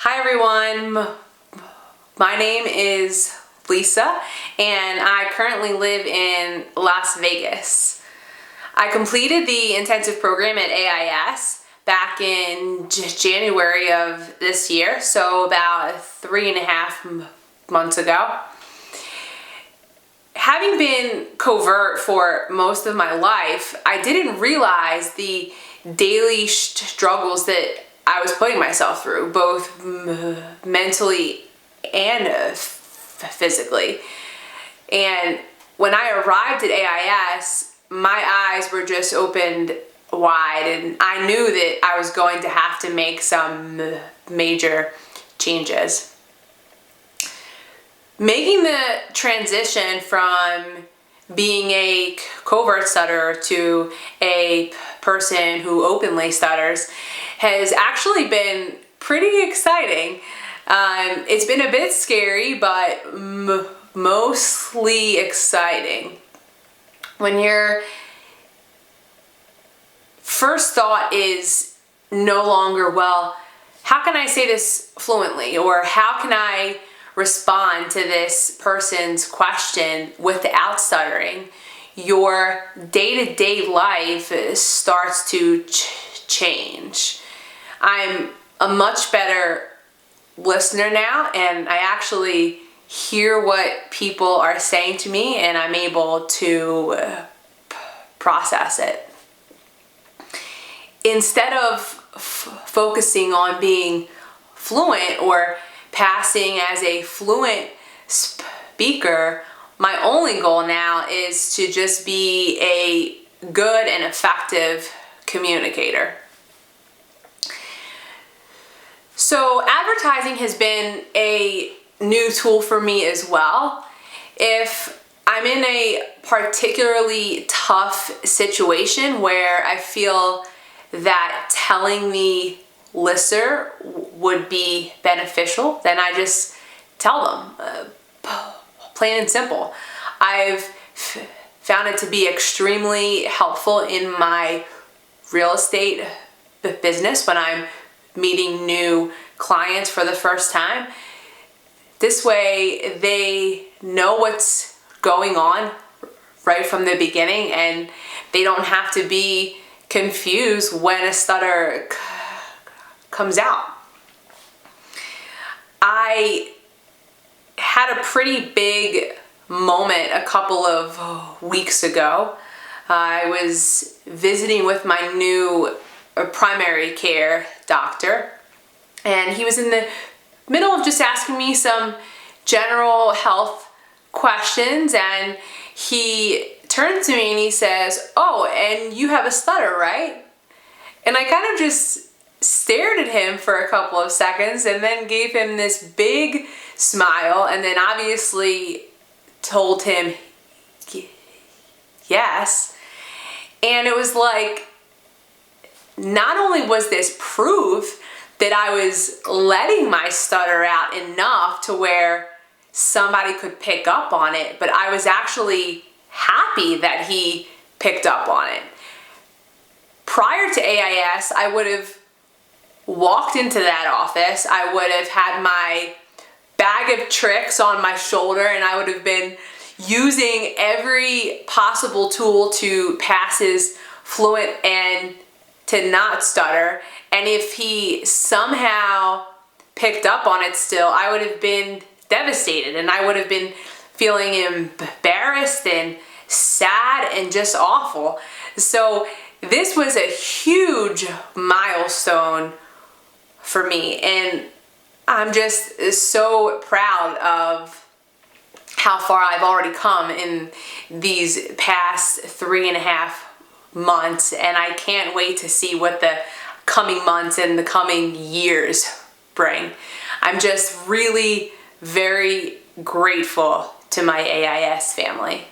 Hi everyone, my name is Lisa and I currently live in Las Vegas. I completed the intensive program at AIS back in January of this year, so about 3.5 months ago. Having been covert for most of my life, I didn't realize the daily struggles that I was putting myself through, both mentally and physically. And when I arrived at AIS, my eyes were just opened wide, and I knew that I was going to have to make some major changes. Making the transition from being a covert stutterer to a person who openly stutters has actually been pretty exciting. It's been a bit scary, but mostly exciting. When your first thought is no longer, well, how can I say this fluently? Or how can I respond to this person's question without stuttering? Your day-to-day life starts to change. I'm a much better listener now, and I actually hear what people are saying to me, and I'm able to process it. Instead of focusing on being fluent or passing as a fluent speaker, my only goal now is to just be a good and effective communicator. So advertising has been a new tool for me as well. If I'm in a particularly tough situation where I feel that telling the listener would be beneficial, then I just tell them, plain and simple. I've found it to be extremely helpful in my real estate business when I'm meeting new clients for the first time. This way they know what's going on right from the beginning, and they don't have to be confused when a stutter comes out. I had a pretty big moment a couple of weeks ago. I was visiting with my new primary care doctor, and he was in the middle of just asking me some general health questions, and he turns to me and he says, "Oh, and you have a stutter, right?" And I kind of just stared at him for a couple of seconds and then gave him this big smile, and then obviously told him yes. And it was like, not only was this proof that I was letting my stutter out enough to where somebody could pick up on it, but I was actually happy that he picked up on it. Prior to AIS, I would have walked into that office, I would have had my bag of tricks on my shoulder, and I would have been using every possible tool to pass as fluent and to not stutter. And if he somehow picked up on it still, I would have been devastated, and I would have been feeling embarrassed and sad and just awful. So this was a huge milestone for me, and I'm just so proud of how far I've already come in these past 3.5 months, and I can't wait to see what the coming months and the coming years bring. I'm just really very grateful to my AIS family.